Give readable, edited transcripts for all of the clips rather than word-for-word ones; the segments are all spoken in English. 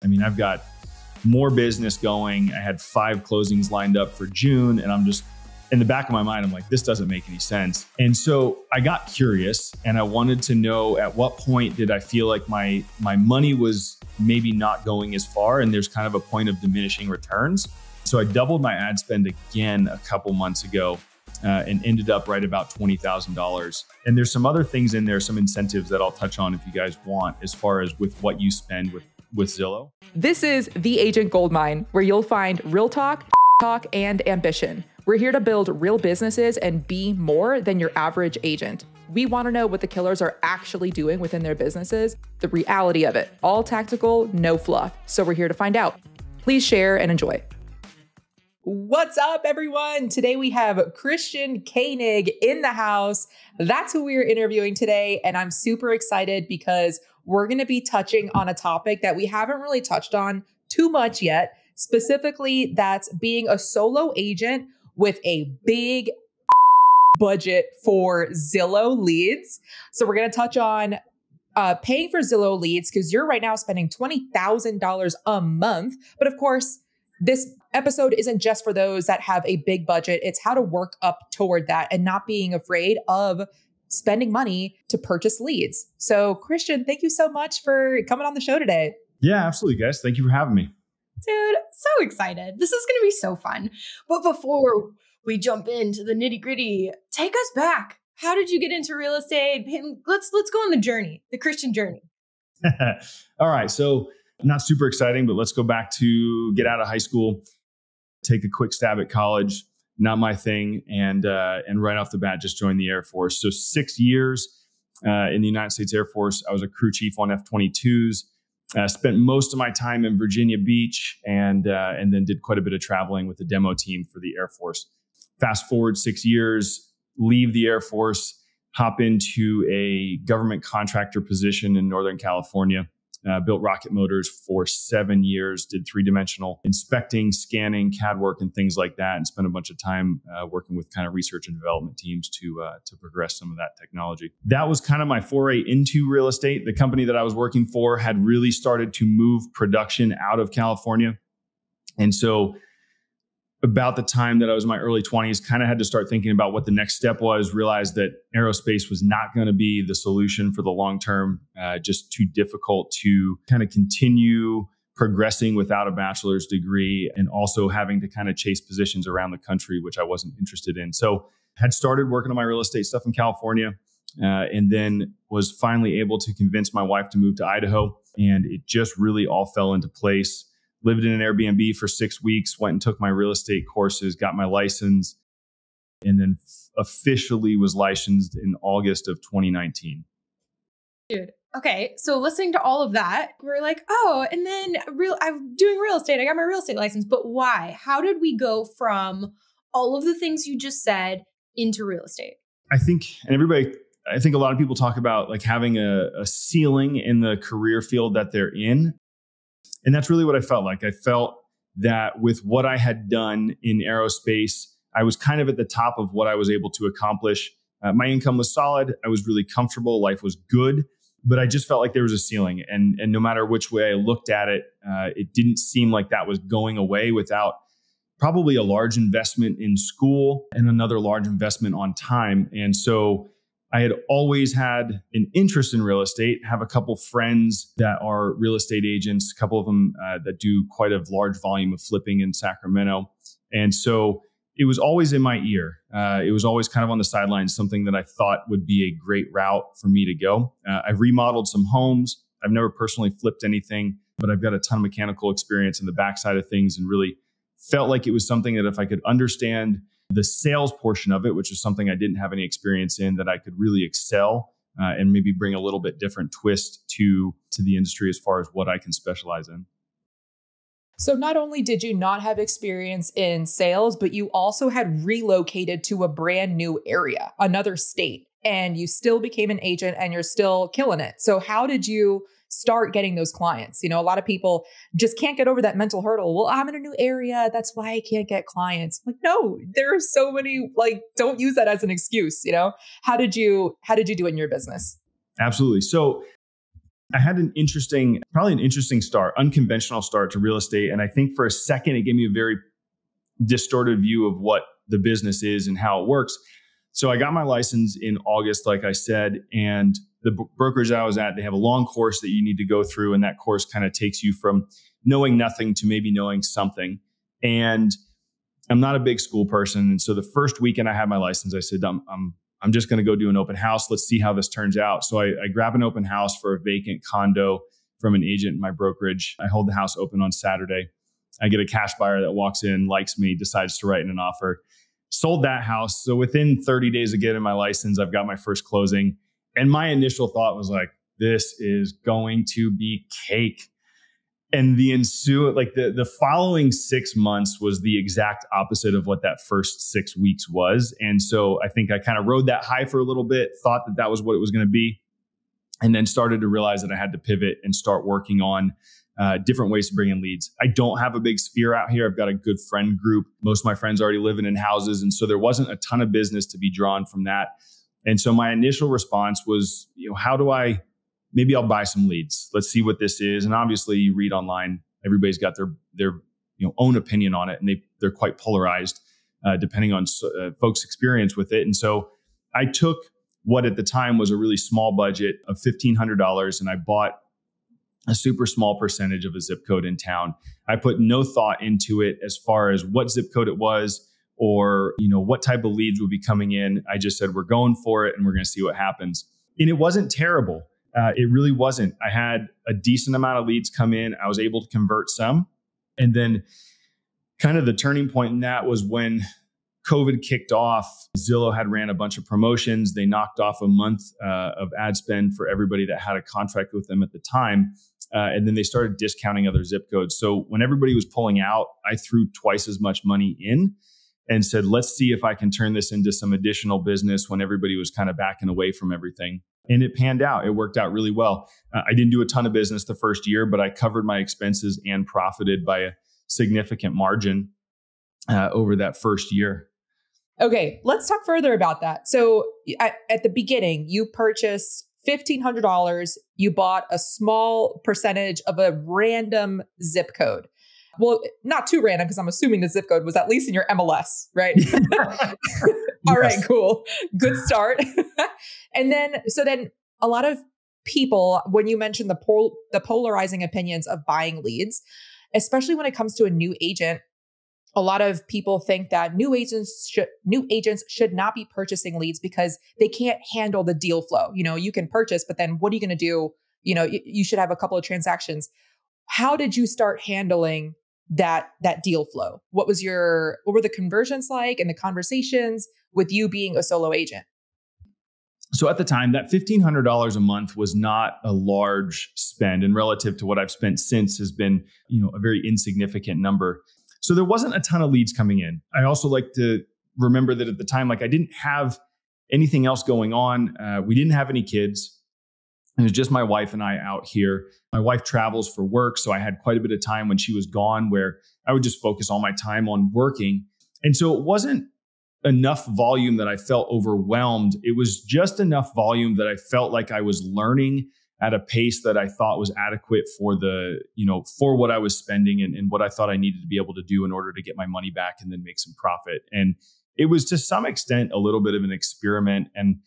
I mean, I've got more business going. I had 5 closings lined up for June, and I'm just in the back of my mind, I'm like, this doesn't make any sense. And so I got curious and I wanted to know at what point did I feel like my money was maybe not going as far and there's kind of a point of diminishing returns. So I doubled my ad spend again a couple months ago and ended up right about $20,000. And there's some other things in there, some incentives that I'll touch on if you guys want, as far as with what you spend with Zillow. This is The Agent Goldmine, where you'll find real talk, and ambition. We're here to build real businesses and be more than your average agent. We want to know what the killers are actually doing within their businesses, the reality of it. All tactical, no fluff. So we're here to find out. Please share and enjoy. What's up, everyone? Today we have Christian Koenig in the house. That's who we're interviewing today. And I'm super excited because we're going to be touching on a topic that we haven't really touched on too much yet. Specifically, that's being a solo agent with a big budget for Zillow leads. So we're going to touch on paying for Zillow leads because you're right now spending $20,000 a month. But of course, this episode isn't just for those that have a big budget. It's how to work up toward that and not being afraid of spending money to purchase leads. So Christian, thank you so much for coming on the show today. Yeah, absolutely, guys. Thank you for having me. Dude, so excited. This is going to be so fun. But before we jump into the nitty gritty, take us back. How did you get into real estate? Let's go on the journey, the Christian journey. All right. So not super exciting, but let's go back to get out of high school, take a quick stab at college. Not my thing. And right off the bat, just joined the Air Force. So 6 years in the United States Air Force. I was a crew chief on F-22s. Spent most of my time in Virginia Beach and then did quite a bit of traveling with the demo team for the Air Force. Fast forward 6 years, leave the Air Force, hop into a government contractor position in Northern California. Built rocket motors for 7 years, did 3-dimensional inspecting, scanning, CAD work, and things like that, and spent a bunch of time working with kind of research and development teams to progress some of that technology. That was kind of my foray into real estate. The company that I was working for had really started to move production out of California. And so about the time that I was in my early 20s, kind of had to start thinking about what the next step was, realized that aerospace was not going to be the solution for the long term, just too difficult to kind of continue progressing without a bachelor's degree and also having to kind of chase positions around the country, which I wasn't interested in. So had started working on my real estate stuff in California and then was finally able to convince my wife to move to Idaho. And it just really all fell into place. Lived in an Airbnb for 6 weeks, went and took my real estate courses, got my license, and then officially was licensed in August of 2019. Dude, okay. So listening to all of that, we're like, oh, and then I'm doing real estate. I got my real estate license, but why? How did we go from all of the things you just said into real estate? I think a lot of people talk about like having a ceiling in the career field that they're in. And that's really what I felt like. I felt that with what I had done in aerospace, I was kind of at the top of what I was able to accomplish. My income was solid. I was really comfortable. Life was good. But I just felt like there was a ceiling. And no matter which way I looked at it, it didn't seem like that was going away without probably a large investment in school and another large investment on time. And so I had always had an interest in real estate, have a couple friends that are real estate agents, a couple of them that do quite a large volume of flipping in Sacramento. And so it was always in my ear. It was always kind of on the sidelines, something that I thought would be a great route for me to go. I've remodeled some homes. I've never personally flipped anything, but I've got a ton of mechanical experience in the backside of things and really felt like it was something that if I could understand the sales portion of it, which is something I didn't have any experience in, that I could really excel and maybe bring a little bit different twist to the industry as far as what I can specialize in. So not only did you not have experience in sales, but you also had relocated to a brand new area, another state, and you still became an agent and you're still killing it. So how did you start getting those clients? You know, a lot of people just can't get over that mental hurdle. Well, I'm in a new area. That's why I can't get clients. Like, no, there are so many, don't use that as an excuse. You know, how did you do it in your business? Absolutely. So I had probably an interesting start, unconventional start to real estate. And I think for a second, it gave me a very distorted view of what the business is and how it works. So I got my license in August, like I said, and the brokerage I was at, they have a long course that you need to go through. And that course kind of takes you from knowing nothing to maybe knowing something. And I'm not a big school person. And so the first weekend I had my license, I said, I'm just going to go do an open house. Let's see how this turns out. So I grab an open house for a vacant condo from an agent in my brokerage. I hold the house open on Saturday. I get a cash buyer that walks in, likes me, decides to write in an offer. Sold that house. So within 30 days of getting my license, I've got my first closing. And my initial thought was like, this is going to be cake. And the following 6 months was the exact opposite of what that first 6 weeks was. And so I think I kind of rode that high for a little bit, thought that that was what it was going to be, and then started to realize that I had to pivot and start working on different ways to bring in leads. I don't have a big sphere out here. I've got a good friend group. Most of my friends already living in houses. And so there wasn't a ton of business to be drawn from that. And so my initial response was, maybe I'll buy some leads. Let's see what this is. And obviously you read online, everybody's got their own opinion on it. And they're quite polarized depending on folks' experience with it. And so I took what at the time was a really small budget of $1,500 and I bought a super small percentage of a zip code in town. I put no thought into it as far as what zip code it was or, what type of leads would be coming in. I just said, we're going for it and we're going to see what happens. And it wasn't terrible. It really wasn't. I had a decent amount of leads come in. I was able to convert some. And then kind of the turning point in that was when COVID kicked off. Zillow had ran a bunch of promotions. They knocked off a month of ad spend for everybody that had a contract with them at the time. And then they started discounting other zip codes. So when everybody was pulling out, I threw twice as much money in and said, let's see if I can turn this into some additional business when everybody was kind of backing away from everything. And it panned out. It worked out really well. I didn't do a ton of business the first year, but I covered my expenses and profited by a significant margin over that first year. Okay, let's talk further about that. So at the beginning, you purchased $1,500. You bought a small percentage of a random zip code. Well, not too random because I'm assuming the zip code was at least in your MLS, right? All right, cool. Good start. And then a lot of people, when you mentioned the polarizing opinions of buying leads, especially when it comes to a new agent, a lot of people think that new agents should not be purchasing leads because they can't handle the deal flow. You can purchase, but then what are you going to do? You should have a couple of transactions. How did you start handling that deal flow? What were the conversions like and the conversations with you being a solo agent? So at the time, that $1,500 a month was not a large spend, and relative to what I've spent since has been, a very insignificant number. So there wasn't a ton of leads coming in. I also like to remember that at the time, I didn't have anything else going on. We didn't have any kids. It was just my wife and I out here. My wife travels for work, so I had quite a bit of time when she was gone where I would just focus all my time on working. And so it wasn't enough volume that I felt overwhelmed. It was just enough volume that I felt like I was learning at a pace that I thought was adequate for for what I was spending and what I thought I needed to be able to do in order to get my money back and then make some profit. And it was to some extent a little bit of an experiment. And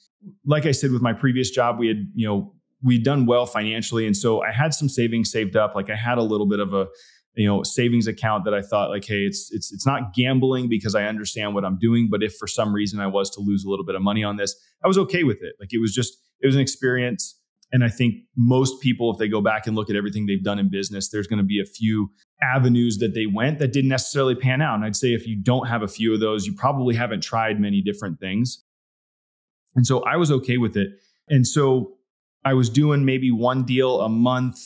like I said, with my previous job, we'd done well financially. And so I had some savings saved up. I had a little bit of a, savings account that I thought hey, it's not gambling because I understand what I'm doing. But if for some reason I was to lose a little bit of money on this, I was okay with it. It was an experience. And I think most people, if they go back and look at everything they've done in business, there's going to be a few avenues that they went that didn't necessarily pan out. And I'd say if you don't have a few of those, you probably haven't tried many different things. And so I was okay with it. And so I was doing maybe one deal a month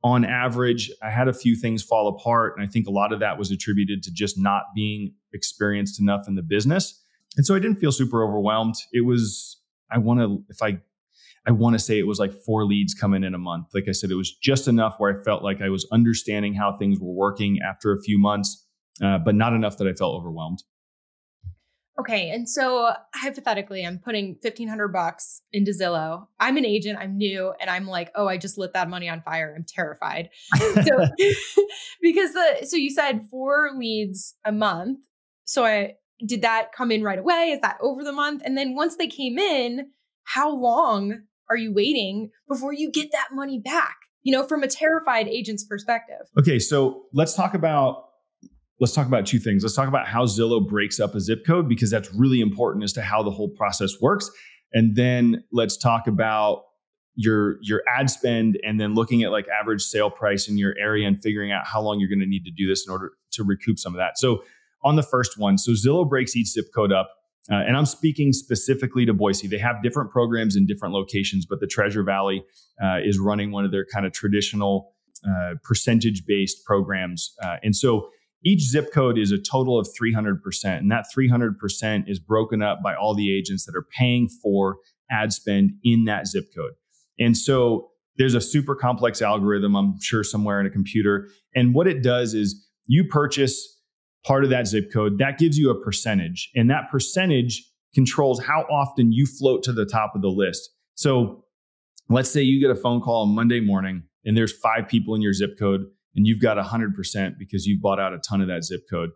on average. I had a few things fall apart. And I think a lot of that was attributed to just not being experienced enough in the business. And so I didn't feel super overwhelmed. It was, I want to say it was 4 leads coming in a month. Like I said, it was just enough where I felt like I was understanding how things were working after a few months, but not enough that I felt overwhelmed. Okay. And so hypothetically, I'm putting $1,500 into Zillow. I'm an agent, I'm new, and I'm like, oh, I just lit that money on fire. I'm terrified. So because so you said 4 leads a month. So did that come in right away? Is that over the month? And then once they came in, how long are you waiting before you get that money back? From a terrified agent's perspective. Okay. So let's talk about 2 things. Let's talk about how Zillow breaks up a zip code, because that's really important as to how the whole process works. And then let's talk about your ad spend, and then looking at like average sale price in your area and figuring out how long you're going to need to do this in order to recoup some of that. So on the first one, so Zillow breaks each zip code up. And I'm speaking specifically to Boise. They have different programs in different locations, but the Treasure Valley is running one of their kind of traditional percentage-based programs. And so each zip code is a total of 300%. And that 300% is broken up by all the agents that are paying for ad spend in that zip code. And so there's a super complex algorithm, I'm sure, somewhere in a computer. And what it does is you purchase part of that zip code, that gives you a percentage. And that percentage controls how often you float to the top of the list. So let's say you get a phone call on Monday morning and there's 5 people in your zip code, and you've got 100% because you've bought out a ton of that zip code.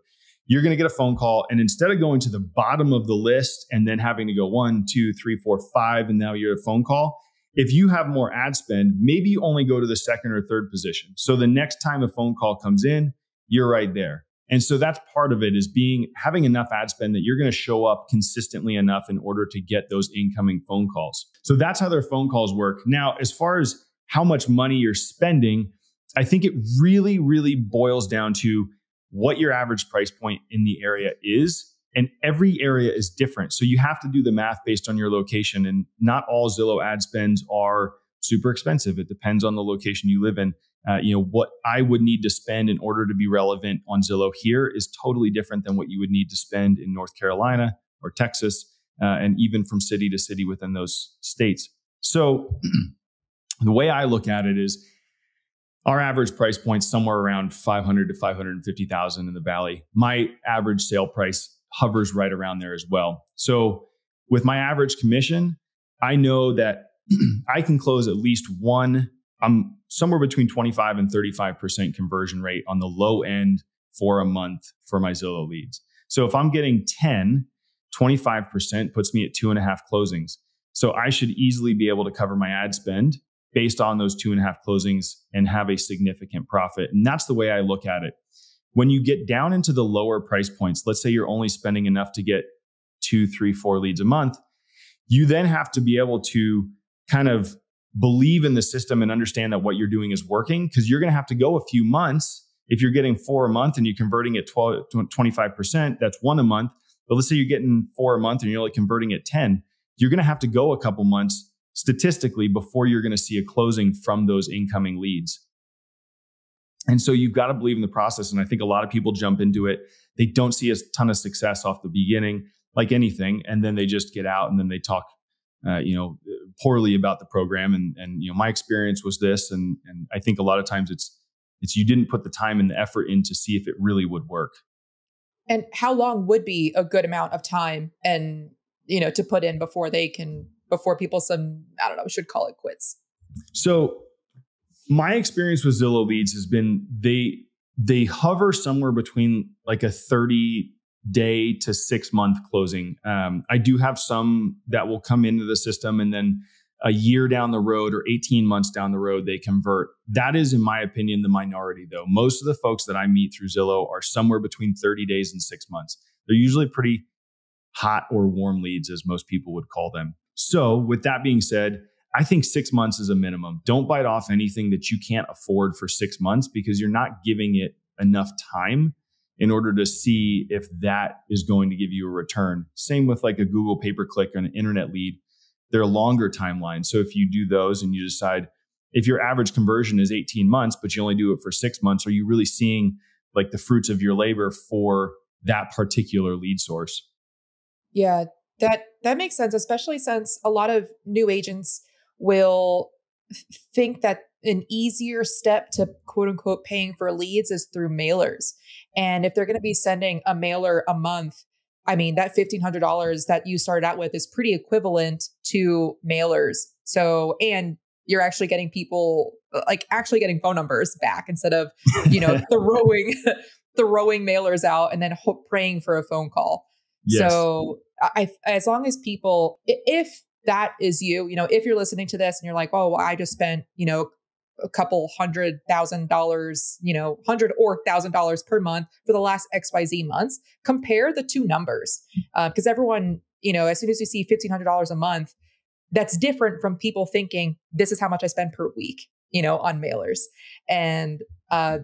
You're going to get a phone call, and instead of going to the bottom of the list and then having to go 1, 2, 3, 4, 5, and now you're a phone call, if you have more ad spend, maybe you only go to the second or third position. So the next time a phone call comes in, you're right there. And so that's part of it, is having enough ad spend that you're going to show up consistently enough in order to get those incoming phone calls. So that's how their phone calls work. Now, as far as how much money you're spending, I think it really, really boils down to what your average price point in the area is. And every area is different. So you have to do the math based on your location. And not all Zillow ad spends are super expensive. It depends on the location you live in. What I would need to spend in order to be relevant on Zillow here is totally different than what you would need to spend in North Carolina or Texas, and even from city to city within those states. So the way I look at it is, our average price point somewhere around $500,000 to $550,000 in the Valley. My average sale price hovers right around there as well. So with my average commission, I know that I can close at least one. I'm somewhere between 25 and 35% conversion rate on the low end for a month for my Zillow leads. So if I'm getting 10, 25% puts me at 2.5 closings. So I should easily be able to cover my ad spend based on those 2.5 closings and have a significant profit. And that's the way I look at it. When you get down into the lower price points, let's say you're only spending enough to get 2, 3, 4 leads a month, you then have to be able to kind of believe in the system and understand that what you're doing is working, because you're going to have to go a few months. If you're getting 4 a month and you're converting at 25%, that's 1 a month. But let's say you're getting 4 a month and you're only converting at 10, you're going to have to go a couple months statistically before you're going to see a closing from those incoming leads. And so you've got to believe in the process. And I think a lot of people jump into it. They don't see a ton of success off the beginning, like anything. And then they just get out and then they talk, poorly about the program. And my experience was this. And I think a lot of times it's you didn't put the time and the effort in to see if it really would work. And how long would be a good amount of time and, to put in before people should call it quits? So my experience with Zillow leads has been they hover somewhere between like a 30-day to 6-month closing. I do have some that will come into the system and then a year down the road or 18 months down the road, they convert. That is, in my opinion, the minority though. Most of the folks that I meet through Zillow are somewhere between 30 days and 6 months. They're usually pretty hot or warm leads, as most people would call them. So with that being said, I think 6 months is a minimum. Don't bite off anything that you can't afford for 6 months, because you're not giving it enough time in order to see if that is going to give you a return. Same with like a Google pay-per-click or an internet lead. They're longer timelines. So if you do those and you decide, if your average conversion is 18 months, but you only do it for 6 months, are you really seeing like the fruits of your labor for that particular lead source? Yeah, that makes sense, especially since a lot of new agents will think that an easier step to quote unquote paying for leads is through mailers. And if they're going to be sending a mailer a month, I mean, that $1,500 that you started out with is pretty equivalent to mailers. So, and you're actually getting people like actually getting phone numbers back instead of, throwing mailers out and then praying for a phone call. Yes. So as long as people, if that is you, if you're listening to this and you're like, oh, well, I just spent, a couple $100,000, $100,000 per month for the last XYZ months, compare the two numbers. Because everyone, as soon as you see $1,500 a month, that's different from people thinking this is how much I spend per week, on mailers. And so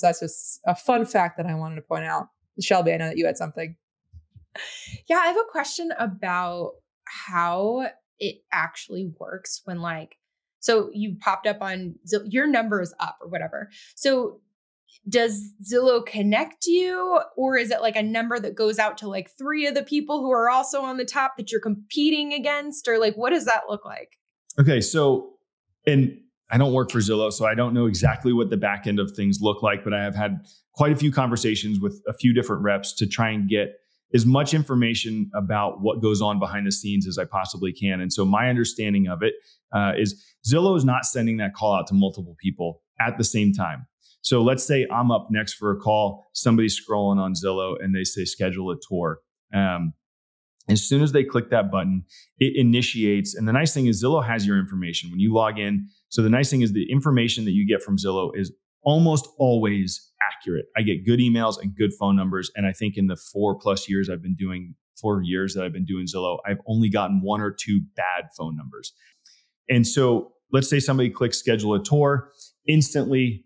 that's just a fun fact that I wanted to point out. Shelby, I know that you had something. Yeah, I have a question about how it actually works when so you popped up on your number is up or whatever. So does Zillow connect you, or is it like a number that goes out to like 3 of the people who are also on the top that you're competing against, or like, what does that look like? Okay. So, and I don't work for Zillow, so I don't know exactly what the back end of things look like, but I have had quite a few conversations with a few different reps to try and get as much information about what goes on behind the scenes as I possibly can. And so my understanding of it is Zillow is not sending that call out to multiple people at the same time. So let's say I'm up next for a call, somebody's scrolling on Zillow and they say schedule a tour. As soon as they click that button, it initiates. And the nice thing is Zillow has your information when you log in. So the nice thing is the information that you get from Zillow is almost always accurate. I get good emails and good phone numbers. And I think in the 4 years that I've been doing Zillow, I've only gotten 1 or 2 bad phone numbers. And so let's say somebody clicks schedule a tour, instantly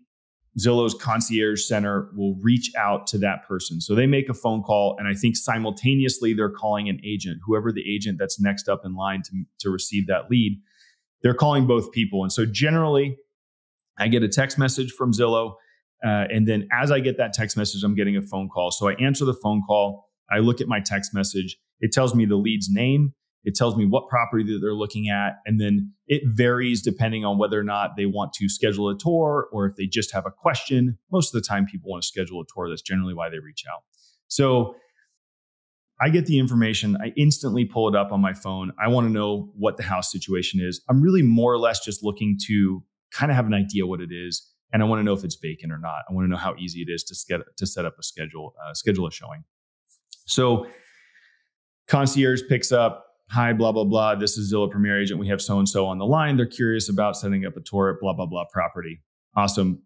Zillow's concierge center will reach out to that person. So they make a phone call, and I think simultaneously they're calling an agent, whoever the agent that's next up in line to receive that lead. They're calling both people. And so generally I get a text message from Zillow. And then as I get that text message, I'm getting a phone call. So I answer the phone call. I look at my text message. It tells me the lead's name. It tells me what property that they're looking at. And then it varies depending on whether or not they want to schedule a tour or if they just have a question. Most of the time people want to schedule a tour. That's generally why they reach out. So I get the information. I instantly pull it up on my phone. I want to know what the house situation is. I'm really more or less just looking to kind of have an idea what it is. And I want to know if it's vacant or not. I want to know how easy it is to set up a schedule a showing. So concierge picks up, hi, blah, blah, blah. This is Zillow Premier Agent. We have so-and-so on the line. They're curious about setting up a tour at blah, blah, blah property. Awesome.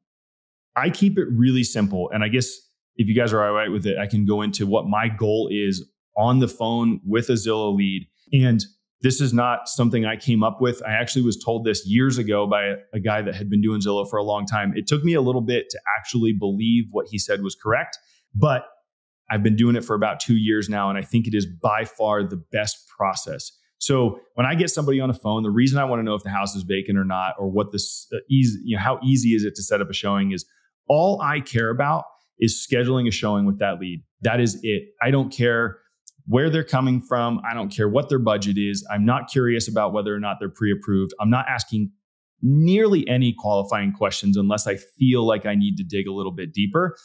I keep it really simple. And I guess if you guys are all right with it, I can go into what my goal is on the phone with a Zillow lead. And this is not something I came up with. I actually was told this years ago by a guy that had been doing Zillow for a long time. It took me a little bit to actually believe what he said was correct, but I've been doing it for about 2 years now. And I think it is by far the best process. So when I get somebody on a phone, the reason I want to know if the house is vacant or not, or what this how easy is it to set up a showing, is all I care about is scheduling a showing with that lead. That is it. I don't care where they're coming from. I don't care what their budget is. I'm not curious about whether or not they're pre-approved. I'm not asking nearly any qualifying questions unless I feel like I need to dig a little bit deeper.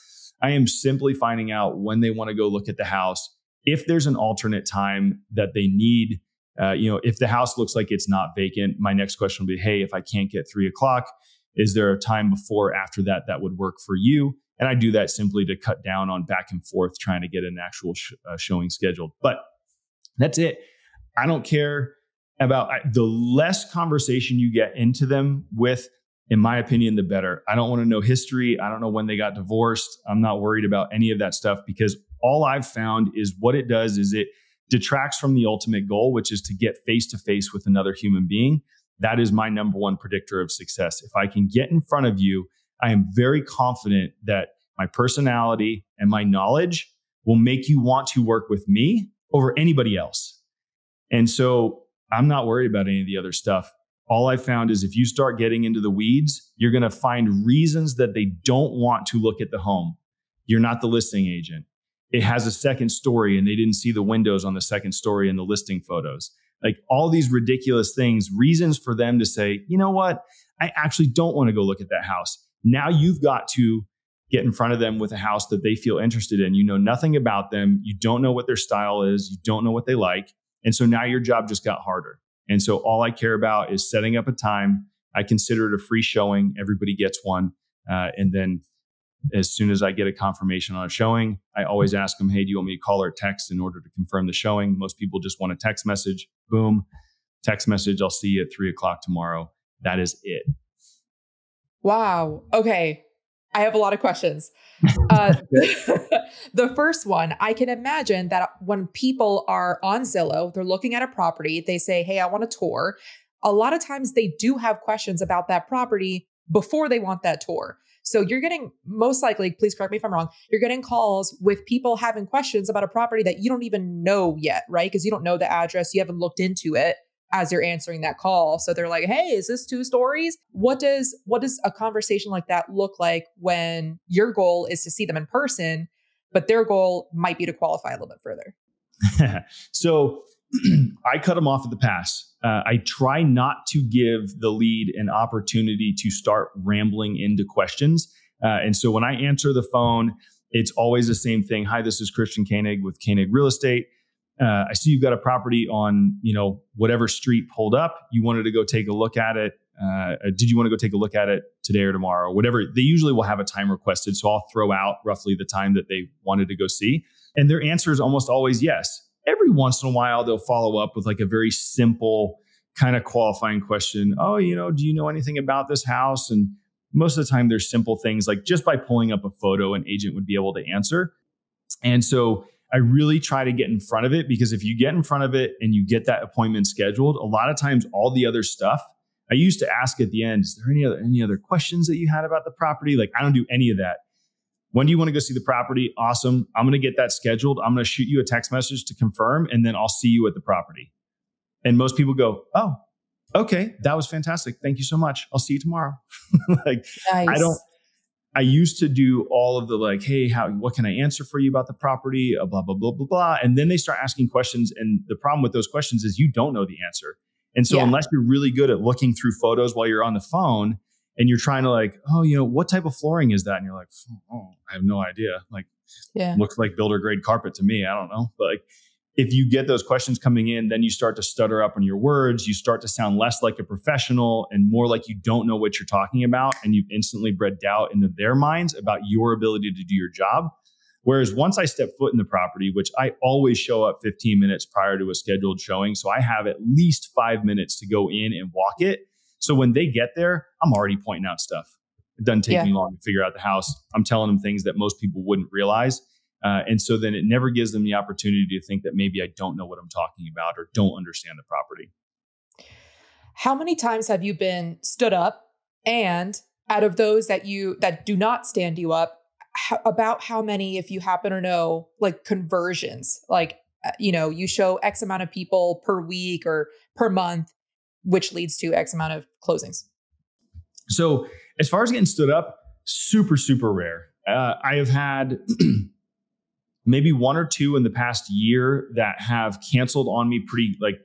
I am simply finding out when they want to go look at the house. If there's an alternate time that they need, if the house looks like it's not vacant, my next question will be, hey, if I can't get 3:00, is there a time before or after that would work for you? And I do that simply to cut down on back and forth trying to get an actual showing scheduled. But that's it. I don't care about the less conversation you get into them with, in my opinion, the better. I don't want to know history. I don't know when they got divorced. I'm not worried about any of that stuff, because all I've found is what it does is it detracts from the ultimate goal, which is to get face to face with another human being. That is my number one predictor of success. If I can get in front of you, I am very confident that my personality and my knowledge will make you want to work with me over anybody else. And so I'm not worried about any of the other stuff. All I found is if you start getting into the weeds, you're going to find reasons that they don't want to look at the home. You're not the listing agent. It has a second story and they didn't see the windows on the second story in the listing photos. Like all these ridiculous things, reasons for them to say, you know what? I actually don't want to go look at that house. Now you've got to get in front of them with a house that they feel interested in. You know nothing about them. You don't know what their style is. You don't know what they like. And so now your job just got harder. And so all I care about is setting up a time. I consider it a free showing. Everybody gets one. And then as soon as I get a confirmation on a showing, I always ask them, hey, do you want me to call or text in order to confirm the showing? Most people just want a text message. Boom, text message. I'll see you at 3:00 tomorrow. That is it. Wow. Okay. I have a lot of questions. The first one, I can imagine that when people are on Zillow, they're looking at a property, they say, hey, I want a tour. A lot of times they do have questions about that property before they want that tour. So you're getting, most likely, please correct me if I'm wrong, you're getting calls with people having questions about a property that you don't even know yet, right? Because you don't know the address, you haven't looked into it as you're answering that call. So they're like, hey, is this 2 stories? What does a conversation like that look like when your goal is to see them in person, but their goal might be to qualify a little bit further? So I cut them off at the pass. I try not to give the lead an opportunity to start rambling into questions. And so when I answer the phone, it's always the same thing. Hi, this is Christian Koenig with Koenig Real Estate. I see you've got a property on, whatever street pulled up. You wanted to go take a look at it. Did you want to go take a look at it today or tomorrow? Whatever. They usually will have a time requested. So I'll throw out roughly the time that they wanted to go see. And their answer is almost always yes. Every once in a while, they'll follow up with like a very simple kind of qualifying question. Oh, do you know anything about this house? And most of the time there's simple things like just by pulling up a photo, an agent would be able to answer. And so I really try to get in front of it, because if you get in front of it and you get that appointment scheduled, a lot of times all the other stuff, I used to ask at the end, is there any other questions that you had about the property? Like, I don't do any of that. When do you want to go see the property? Awesome. I'm going to get that scheduled. I'm going to shoot you a text message to confirm, and then I'll see you at the property. And most people go, oh, okay, that was fantastic. Thank you so much. I'll see you tomorrow. Like, Nice. I used to do all of the like, hey, what can I answer for you about the property? Blah, blah, blah, blah, blah. And then they start asking questions. And the problem with those questions is you don't know the answer. And so unless you're really good at looking through photos while you're on the phone and you're trying to like, oh, what type of flooring is that? And you're like, oh, I have no idea. Like, looks like builder grade carpet to me. I don't know. But like, if you get those questions coming in, then you start to stutter up on your words. You start to sound less like a professional and more like you don't know what you're talking about. And you've instantly bred doubt into their minds about your ability to do your job. Whereas once I step foot in the property, which I always show up 15 minutes prior to a scheduled showing. So I have at least 5 minutes to go in and walk it. So when they get there, I'm already pointing out stuff. It doesn't take me long to figure out the house. I'm telling them things that most people wouldn't realize. And so then it never gives them the opportunity to think that maybe I don't know what I'm talking about or don't understand the property. How many times have you been stood up? And out of those that do not stand you up, about how many, if you happen to know, like conversions, like, you show X amount of people per week or per month, which leads to X amount of closings? So as far as getting stood up, super, super rare. I have had maybe 1 or 2 in the past year that have canceled on me pretty, like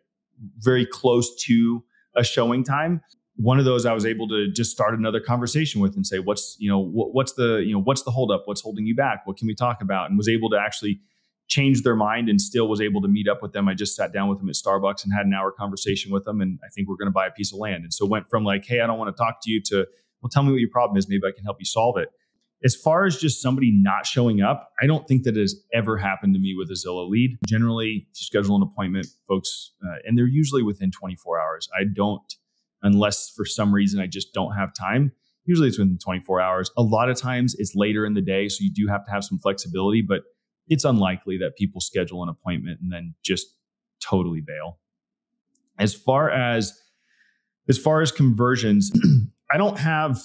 very close to a showing time. One of those I was able to just start another conversation with and say, what's the holdup? What's holding you back? What can we talk about? And was able to actually change their mind and still was able to meet up with them. I just sat down with them at Starbucks and had an hour conversation with them. And I think we're going to buy a piece of land. And so went from like, hey, I don't want to talk to you to, well, tell me what your problem is. Maybe I can help you solve it. As far as just somebody not showing up, I don't think that has ever happened to me with a Zillow lead. Generally, if you schedule an appointment, folks, and they're usually within 24 hours. I don't, unless for some reason I just don't have time. Usually it's within 24 hours. A lot of times it's later in the day, so you do have to have some flexibility, but it's unlikely that people schedule an appointment and then just totally bail. As far as conversions, I don't have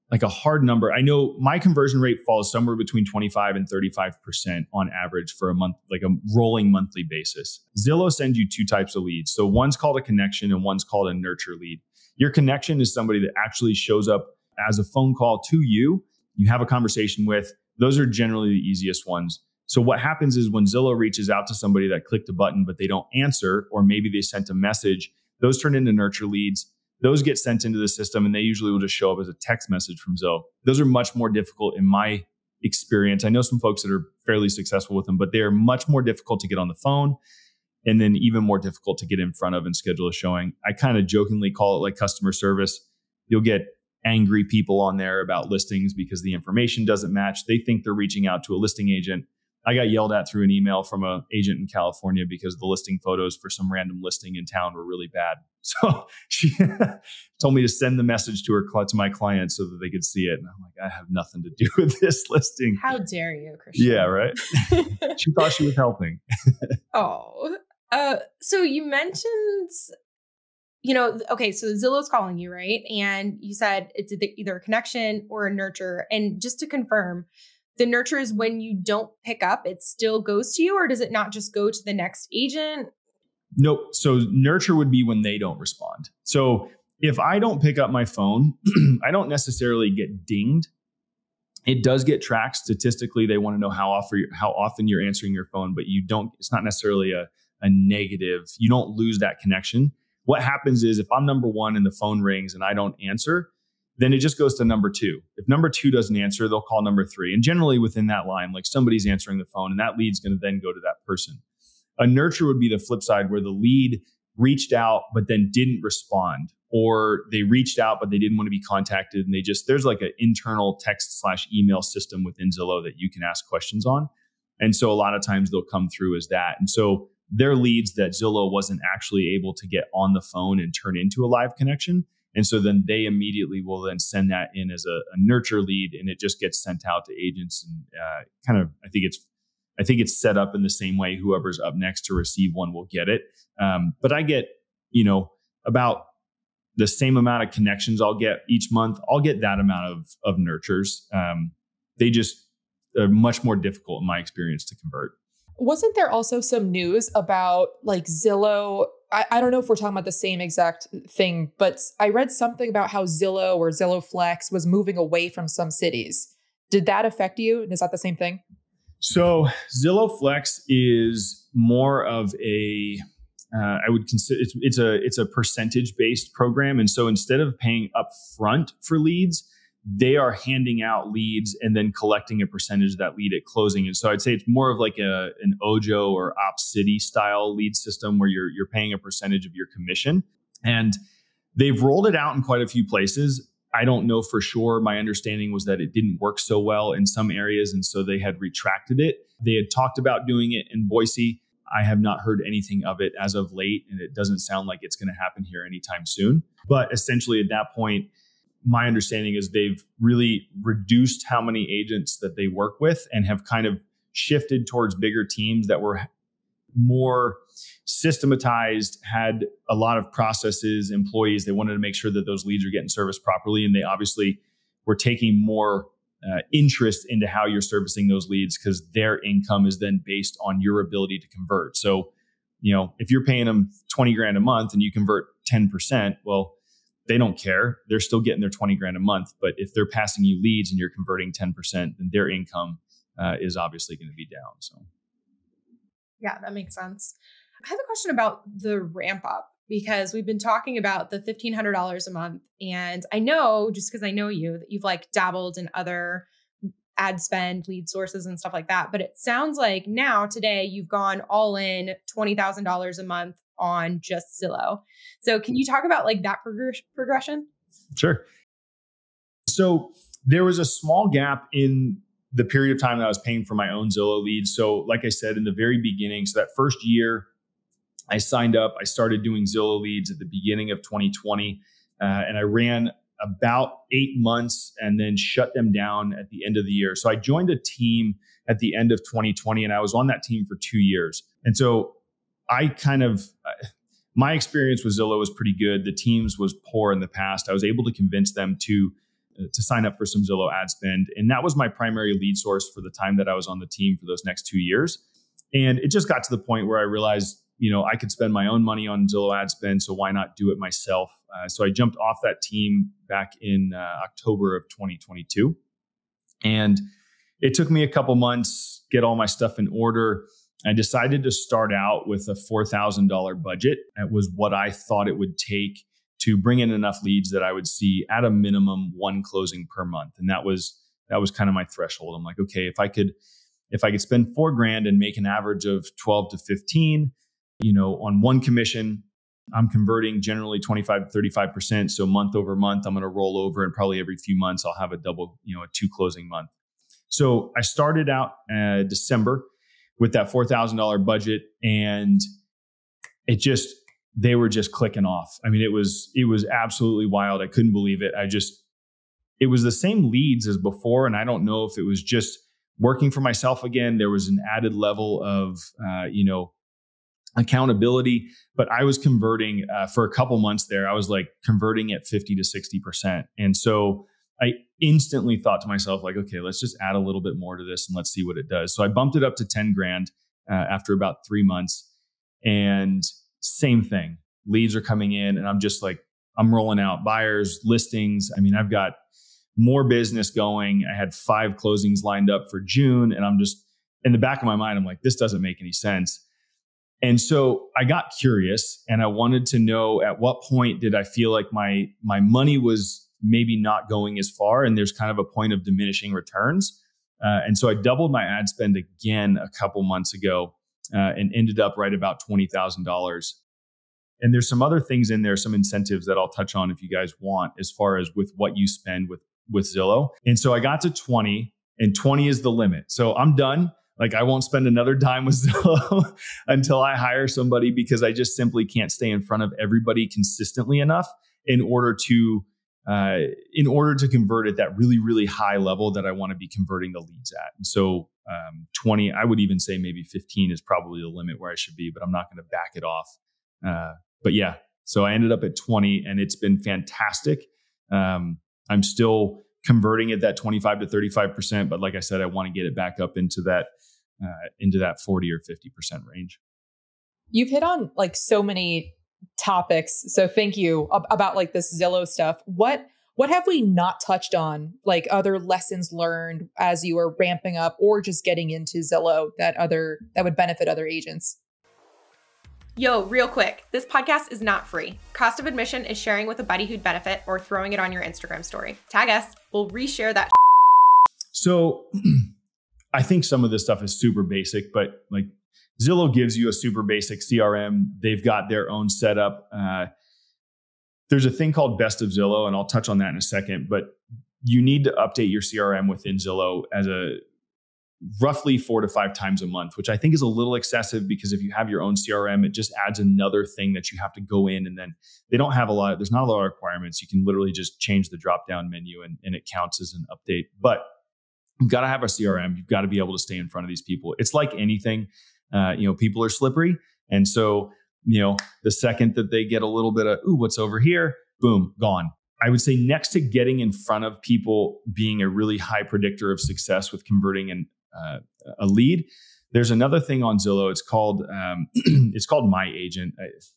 like a hard number. I know my conversion rate falls somewhere between 25 and 35% on average for a month, like a rolling monthly basis. Zillow sends you 2 types of leads. So one's called a connection and one's called a nurture lead. Your connection is somebody that actually shows up as a phone call to you. You have a conversation with. Those are generally the easiest ones. So what happens is when Zillow reaches out to somebody that clicked a button, but they don't answer, or maybe they sent a message, those turn into nurture leads. Those get sent into the system and they usually will just show up as a text message from Zillow. Those are much more difficult in my experience. I know some folks that are fairly successful with them, but they are much more difficult to get on the phone, and then even more difficult to get in front of and schedule a showing. I kind of jokingly call it like customer service. You'll get angry people on there about listings because the information doesn't match. They think they're reaching out to a listing agent. I got yelled at through an email from an agent in California because the listing photos for some random listing in town were really bad. So she told me to send the message to my client so that they could see it. And I'm like, I have nothing to do with this listing. How dare you, Christian? Yeah, right. She thought she was helping. Oh, so you mentioned, okay, so Zillow's calling you, right? And you said it's either a connection or a nurture. And just to confirm, the nurture is when you don't pick up, it still goes to you, or does it not just go to the next agent? Nope. So nurture would be when they don't respond. So if I don't pick up my phone, I don't necessarily get dinged. It does get tracked statistically. They want to know how often you're answering your phone, but it's not necessarily a negative. You don't lose that connection. What happens is if I'm number one and the phone rings and I don't answer, then it just goes to number two. If number two doesn't answer, they'll call number three. And generally within that line, like somebody's answering the phone and that lead's going to then go to that person. A nurture would be the flip side where the lead reached out, but then didn't respond, or they reached out, but they didn't want to be contacted. And there's like an internal text/email system within Zillow that you can ask questions on. And so a lot of times they'll come through as that. And so they're leads that Zillow wasn't actually able to get on the phone and turn into a live connection. And so then they immediately will then send that in as a nurture lead, and it just gets sent out to agents. And I think it's set up in the same way. Whoever's up next to receive one will get it. But I get, about the same amount of connections I'll get each month. I'll get that amount of nurtures. They just are much more difficult in my experience to convert. Wasn't there also some news about like Zillow? I don't know if we're talking about the same exact thing, but I read something about how Zillow or Zillow Flex was moving away from some cities. Did that affect you? Is that the same thing? So Zillow Flex is more of I would consider it's a percentage based program. And so instead of paying upfront for leads, they are handing out leads and then collecting a percentage of that lead at closing. And so I'd say it's more of like an Ojo or OpCity style lead system where you're paying a percentage of your commission. And they've rolled it out in quite a few places. I don't know for sure. My understanding was that it didn't work so well in some areas, and so they had retracted it. They had talked about doing it in Boise. I have not heard anything of it as of late, and it doesn't sound like it's going to happen here anytime soon. But essentially at that point, my understanding is they've really reduced how many agents that they work with and have kind of shifted towards bigger teams that were more systematized, had a lot of processes, employees. They wanted to make sure that those leads are getting serviced properly. And they obviously were taking more interest into how you're servicing those leads because their income is then based on your ability to convert. So, if you're paying them 20 grand a month and you convert 10%, well, they don't care. They're still getting their 20 grand a month. But if they're passing you leads and you're converting 10%, then their income is obviously going to be down. So, yeah, that makes sense. I have a question about the ramp up because we've been talking about the $1,500 a month. And I know, just because I know you, that you've like dabbled in other ad spend, lead sources and stuff like that. But it sounds like now today you've gone all in $20,000 a month on just Zillow. So can you talk about like that progression? Sure. So there was a small gap in the period of time that I was paying for my own Zillow leads. So like I said, in the very beginning, so that first year I signed up, I started doing Zillow leads at the beginning of 2020. And I ran about 8 months and then shut them down at the end of the year. So I joined a team at the end of 2020 and I was on that team for 2 years. And so my experience with Zillow was pretty good. The teams was poor in the past. I was able to convince them to sign up for some Zillow ad spend. And that was my primary lead source for the time that I was on the team for those next 2 years. And it just got to the point where I realized, I could spend my own money on Zillow ad spend. So why not do it myself? So I jumped off that team back in October of 2022. And it took me a couple months, get all my stuff in order. I decided to start out with a $4,000 budget. That was what I thought it would take to bring in enough leads that I would see at a minimum one closing per month. And that was That was kind of my threshold. I'm like, okay, if I could spend $4,000 and make an average of 12 to 15, on one commission, I'm converting generally 25 to 35%. So month over month, I'm going to roll over, and probably every few months I'll have a double, a 2 closing month. So I started out December with that $4,000 budget, and they were just clicking off. I mean, it was absolutely wild. I couldn't believe it. It was the same leads as before. And I don't know if it was just working for myself again. There was an added level of, accountability, but I was converting for a couple months there. I was like converting at 50 to 60%. And so I instantly thought to myself, like, okay, let's just add a little bit more to this and let's see what it does. So I bumped it up to 10 grand after about 3 months, and same thing. Leads are coming in, and I'm rolling out buyers, listings. I mean, I've got more business going. I had 5 closings lined up for June, and I'm just in the back of my mind, I'm like, this doesn't make any sense. And so I got curious, and I wanted to know, at what point did I feel like my money was maybe not going as far, and there's kind of a point of diminishing returns. And so I doubled my ad spend again a couple months ago, and ended up right about $20,000. And there's some other things in there, some incentives that I'll touch on if you guys want, as far as with what you spend with Zillow. And so I got to 20, and 20 is the limit. So I'm done. Like, I won't spend another dime with Zillow until I hire somebody, because I just simply can't stay in front of everybody consistently enough in order to convert at that really, really high level that I want to be converting the leads at. And so 20, I would even say maybe 15 is probably the limit where I should be, but I'm not going to back it off. But yeah, so I ended up at 20, and it's been fantastic. I'm still converting at that 25 to 35%, but like I said, I want to get it back up into that 40 or 50% range. You've hit on like so many topics, so thank you, about like this Zillow stuff. What have we not touched on, like other lessons learned as you are ramping up or just getting into Zillow that would benefit other agents? Yo, real quick, this podcast is not free. Cost of admission is sharing with a buddy who'd benefit or throwing it on your Instagram story. Tag us, we'll reshare that. So I think some of this stuff is super basic, but like Zillow gives you a super basic CRM. They've got their own setup. There's a thing called Best of Zillow, and I'll touch on that in a second, but you need to update your CRM within Zillow as a roughly 4 to 5 times a month, which I think is a little excessive, because if you have your own CRM, it just adds another thing that you have to go in, and then there's not a lot of requirements. You can literally just change the drop-down menu and it counts as an update. But you've got to have a CRM. You've got to be able to stay in front of these people. It's like anything, people are slippery. And so, the second that they get a little bit of, ooh, what's over here? Boom, gone. I would say next to getting in front of people being a really high predictor of success with converting a lead, there's another thing on Zillow. It's called My Agent.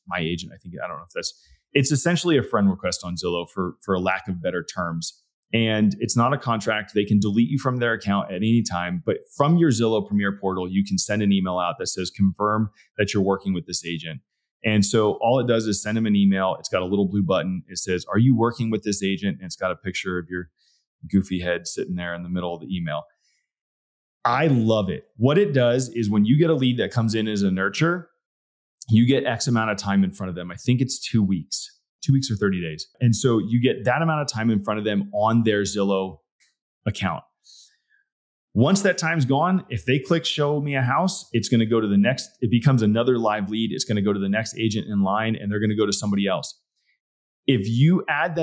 My Agent, I think. I don't know if it's essentially a friend request on Zillow for a lack of better terms. And it's not a contract. They can delete you from their account at any time. But from your Zillow Premier portal, you can send an email out that says, confirm that you're working with this agent. And so all it does is send them an email. It's got a little blue button. It says, are you working with this agent? And it's got a picture of your goofy head sitting there in the middle of the email. I love it. What it does is, when you get a lead that comes in as a nurture, you get X amount of time in front of them. I think it's 2 weeks or 30 days. And so you get that amount of time in front of them on their Zillow account. Once that time's gone, if they click show me a house, it's going to go to the next, it becomes another live lead. It's going to go to the next agent in line, and they're going to go to somebody else. If you add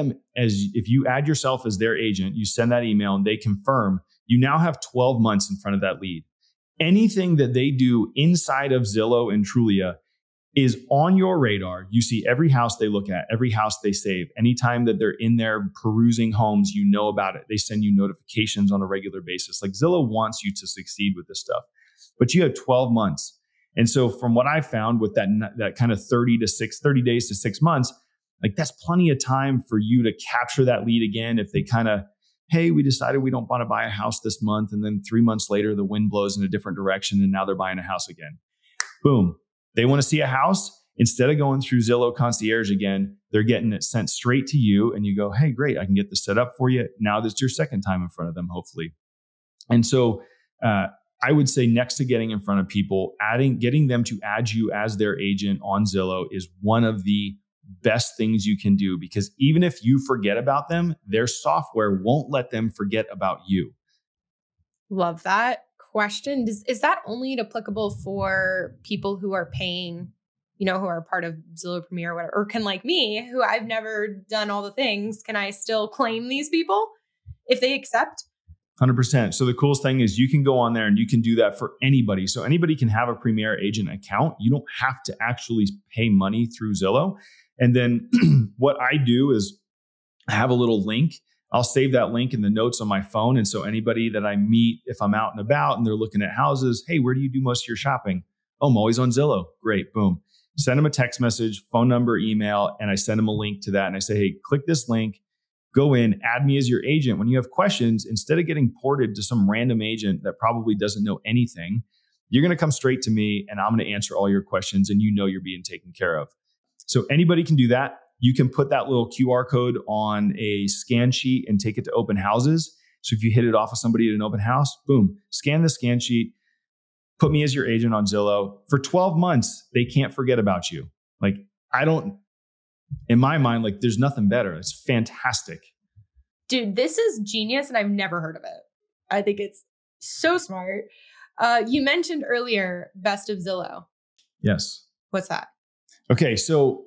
yourself as their agent, you send that email and they confirm, you now have 12 months in front of that lead. Anything that they do inside of Zillow and Trulia is on your radar. You see every house they look at, every house they save. Anytime that they're in there perusing homes, you know about it. They send you notifications on a regular basis. Like, Zillow wants you to succeed with this stuff, but you have 12 months. And so from what I found with that kind of 30 days to 6 months, like, that's plenty of time for you to capture that lead again. If they kind of, hey, we decided we don't want to buy a house this month, and then 3 months later, the wind blows in a different direction, and now they're buying a house again. Boom. They want to see a house. Instead of going through Zillow Concierge again, they're getting it sent straight to you, and you go, hey, great, I can get this set up for you. Now that's your second time in front of them, hopefully. And so I would say next to getting in front of people, getting them to add you as their agent on Zillow is one of the best things you can do, because even if you forget about them, their software won't let them forget about you. Love that question. Is that only applicable for people who are paying, who are part of Zillow Premier or whatever? Or can, like me, who I've never done all the things, can I still claim these people if they accept? 100%. So the coolest thing is you can go on there and you can do that for anybody. So anybody can have a Premier Agent account. You don't have to actually pay money through Zillow. And then what I do is I have a little link. I'll save that link in the notes on my phone. And so anybody that I meet, if I'm out and about and they're looking at houses, hey, where do you do most of your shopping? Oh, I'm always on Zillow. Great. Boom. Send them a text message, phone number, email, and I send them a link to that. And I say, hey, click this link, go in, add me as your agent. When you have questions, instead of getting ported to some random agent that probably doesn't know anything, you're going to come straight to me and I'm going to answer all your questions and you're being taken care of. So anybody can do that. You can put that little QR code on a scan sheet and take it to open houses. So if you hit it off of somebody at an open house, boom, scan the scan sheet, put me as your agent on Zillow. For 12 months, they can't forget about you. Like, in my mind, like, there's nothing better. It's fantastic. Dude, this is genius and I've never heard of it. I think it's so smart. You mentioned earlier Best of Zillow. Yes. What's that? Okay, so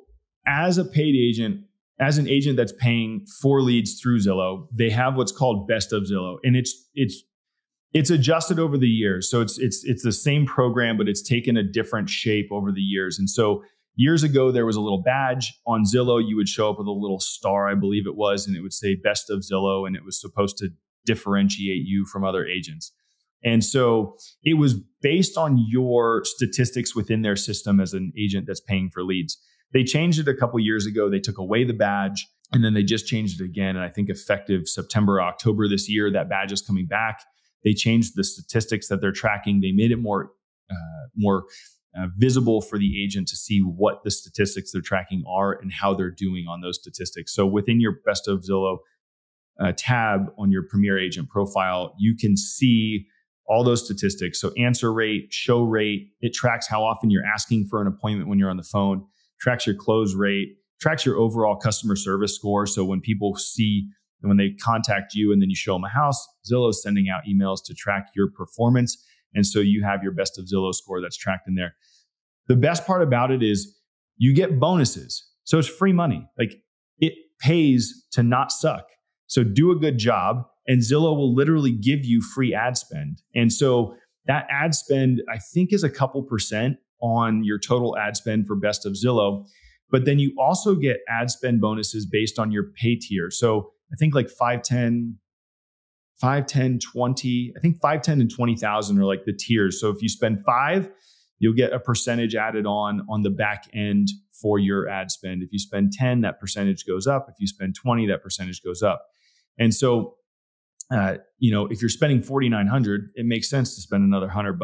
as a paid agent, as an agent that's paying for leads through Zillow, they have what's called Best of Zillow, and it's adjusted over the years. So it's the same program, but it's taken a different shape over the years. And so years ago, there was a little badge on Zillow. You would show up with a little star, I believe it was, and it would say Best of Zillow, and it was supposed to differentiate you from other agents. And so it was based on your statistics within their system as an agent that's paying for leads. They changed it a couple of years ago. They took away the badge and then they just changed it again. And I think effective September, October this year, that badge is coming back. They changed the statistics that they're tracking. They made it more visible for the agent to see what the statistics they're tracking are and how they're doing on those statistics. So within your Best of Zillow tab on your Premier Agent profile, you can see all those statistics. So answer rate, show rate, it tracks how often you're asking for an appointment when you're on the phone, tracks your close rate, tracks your overall customer service score. So when people see, when they contact you and then you show them a house, Zillow is sending out emails to track your performance. And so you have your Best of Zillow score that's tracked in there. The best part about it is you get bonuses. So it's free money. Like, it pays to not suck. So do a good job. And Zillow will literally give you free ad spend. And so that ad spend, I think, is a couple percent on your total ad spend for Best of Zillow. But then you also get ad spend bonuses based on your pay tier. So I think like 5, 10, 20, I think 5, 10, and 20,000 are like the tiers. So if you spend 5, you'll get a percentage added on the back end for your ad spend. If you spend 10, that percentage goes up. If you spend 20, that percentage goes up. And so if you're spending $4,900, it makes sense to spend another $100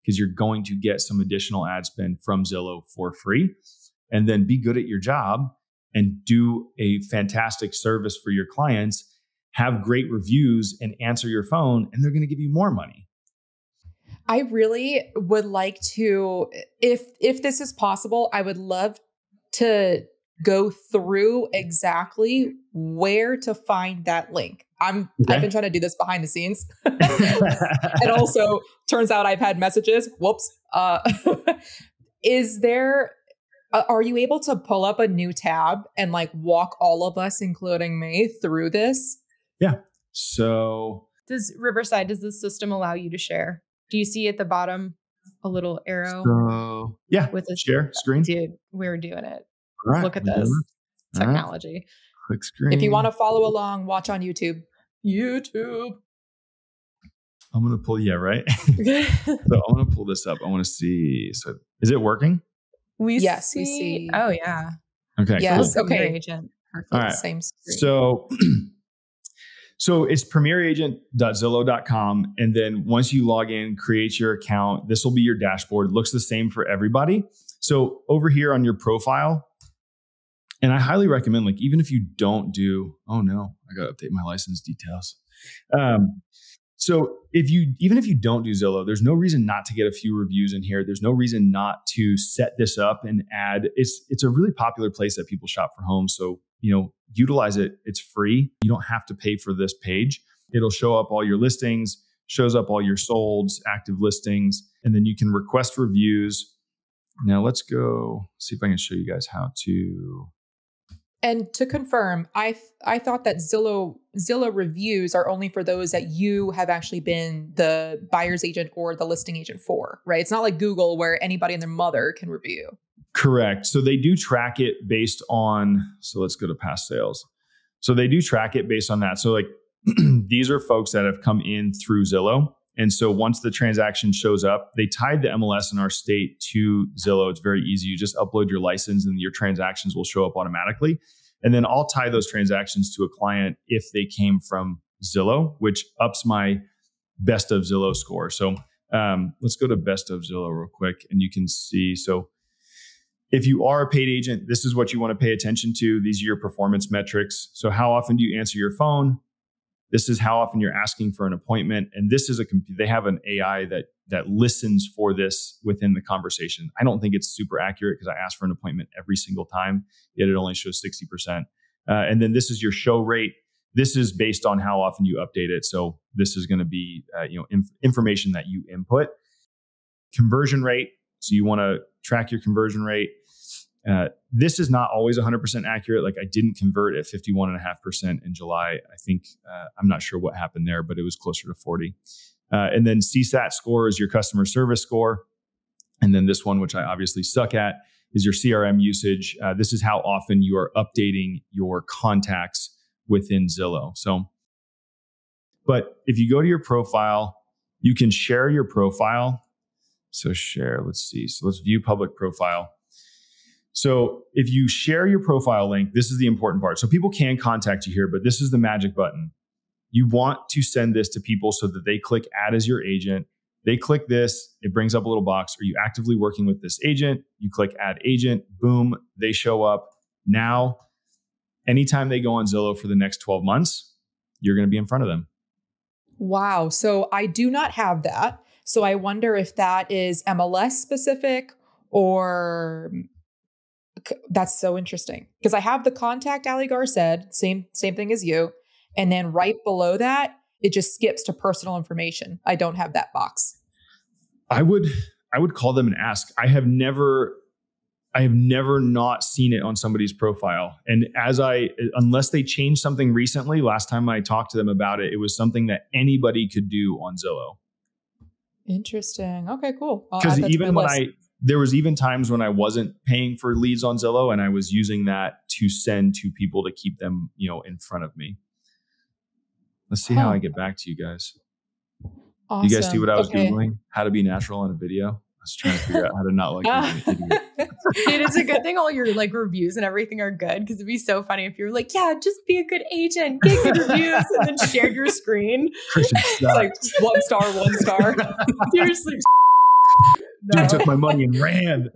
because you're going to get some additional ad spend from Zillow for free, and then be good at your job and do a fantastic service for your clients, have great reviews and answer your phone, and they're going to give you more money. I really would like to, if this is possible, I would love to go through exactly where to find that link. I've been trying to do this behind the scenes. And also turns out I've had messages. Whoops. Are you able to pull up a new tab and like walk all of us, including me, through this? Yeah. So does the system allow you to share? Do you see at the bottom a little arrow? So, yeah. With a share screen. Dude, we're doing it. Right, look at this technology. Right. Click screen. If you want to follow along, watch on YouTube. I'm going to pull, right? So I'm going to pull this up. I want to see. So is it working? We see. Oh, yeah. Okay. Yes. Cool. Okay. Agent. Perfect. All right. Same screen. So it's premieragent.zillow.com. And then once you log in, create your account, this will be your dashboard. It looks the same for everybody. So over here on your profile, and I highly recommend, like, even if you don't do, oh no, I got to update my license details. So even if you don't do Zillow, there's no reason not to get a few reviews in here. There's no reason not to set this up and add. It's a really popular place that people shop for homes. So, utilize it. It's free. You don't have to pay for this page. It'll show up all your listings, shows up all your solds, active listings, and then you can request reviews. Now let's go see if I can show you guys how to. And to confirm, I thought that Zillow reviews are only for those that you have actually been the buyer's agent or the listing agent for, right? It's not like Google where anybody and their mother can review. Correct. So they do track it based on, so let's go to past sales. So they do track it based on that. So like these are folks that have come in through Zillow. And so once the transaction shows up, they tied the MLS in our state to Zillow. It's very easy. You just upload your license and your transactions will show up automatically. And then I'll tie those transactions to a client if they came from Zillow, which ups my best of Zillow score. So let's go to best of Zillow real quick and you can see. So if you are a paid agent, this is what you want to pay attention to. These are your performance metrics. So how often do you answer your phone? This is how often you're asking for an appointment. And this is they have an AI that listens for this within the conversation. I don't think it's super accurate because I ask for an appointment every single time, yet it only shows 60%. And then this is your show rate. This is based on how often you update it. So this is going to be information that you input. Conversion rate. So you want to track your conversion rate. This is not always 100% accurate. Like I didn't convert at 51.5% in July. I think, I'm not sure what happened there, but it was closer to 40. And then CSAT score is your customer service score. And then this one, which I obviously suck at, is your CRM usage. This is how often you are updating your contacts within Zillow. So, but if you go to your profile, you can share your profile. So share, let's see. So let's view public profile. So if you share your profile link, this is the important part. So people can contact you here, but this is the magic button. You want to send this to people so that they click add as your agent. They click this, it brings up a little box. Are you actively working with this agent? You click add agent, boom, they show up. Now, anytime they go on Zillow for the next 12 months, you're going to be in front of them. Wow. So I do not have that. So I wonder if that is MLS specific or... That's so interesting because I have the contact Ali Gar said, same thing as you. And then right below that, it just skips to personal information. I don't have that box. I would call them and ask. I have never not seen it on somebody's profile. And unless they changed something recently, last time I talked to them about it, it was something that anybody could do on Zillow. Interesting. Okay, cool. Because even when there was even times when I wasn't paying for leads on Zillow and I was using that to send to people to keep them, in front of me. Let's see how I get back to you guys. Awesome. You guys see what I was Googling? How to be natural in a video. I was trying to figure out how to not look like an idiot. Dude, it's a good thing all your reviews and everything are good because it'd be so funny if you're like, yeah, just be a good agent, get good reviews, and then shared your screen. It's like 1 star, 1 star. Seriously. No. Dude took my money and ran.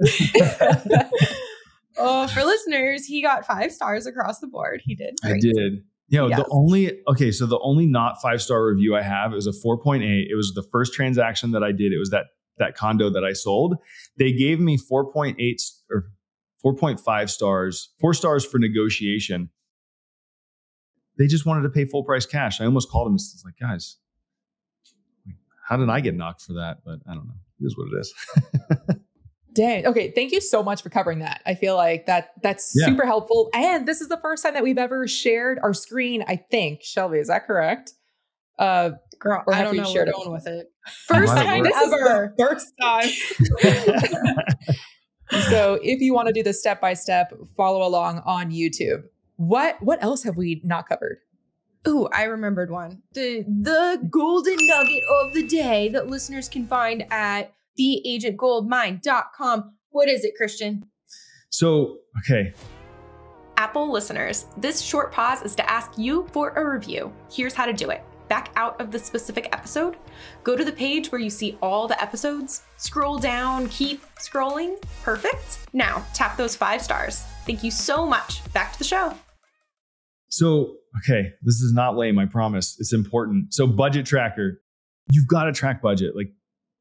Oh, for listeners, he got 5 stars across the board. He did. Great. I did. Yes. The only not 5-star review I have is a 4.8. It was the first transaction that I did. It was that condo that I sold. They gave me 4.8 or 4.5 stars, 4 stars for negotiation. They just wanted to pay full price cash. I almost called them and was like, guys, how did I get knocked for that? But I don't know. It is what it is. Dang. Okay. Thank you so much for covering that. I feel like that's super helpful. And this is the first time that we've ever shared our screen, I think. Shelby, is that correct? Girl, I don't know where we're going with it. First time ever. First time. So if you want to do the step-by-step, follow along on YouTube. What else have we not covered? Ooh, I remembered one. The golden nugget of the day that listeners can find at theagentgoldmine.com. What is it, Christian? So, okay. Apple listeners, this short pause is to ask you for a review. Here's how to do it. Back out of the specific episode, go to the page where you see all the episodes, scroll down, keep scrolling. Perfect. Now, tap those 5 stars. Thank you so much. Back to the show. So, okay, this is not lame, I promise. It's important. So budget tracker. you've got to track budget, like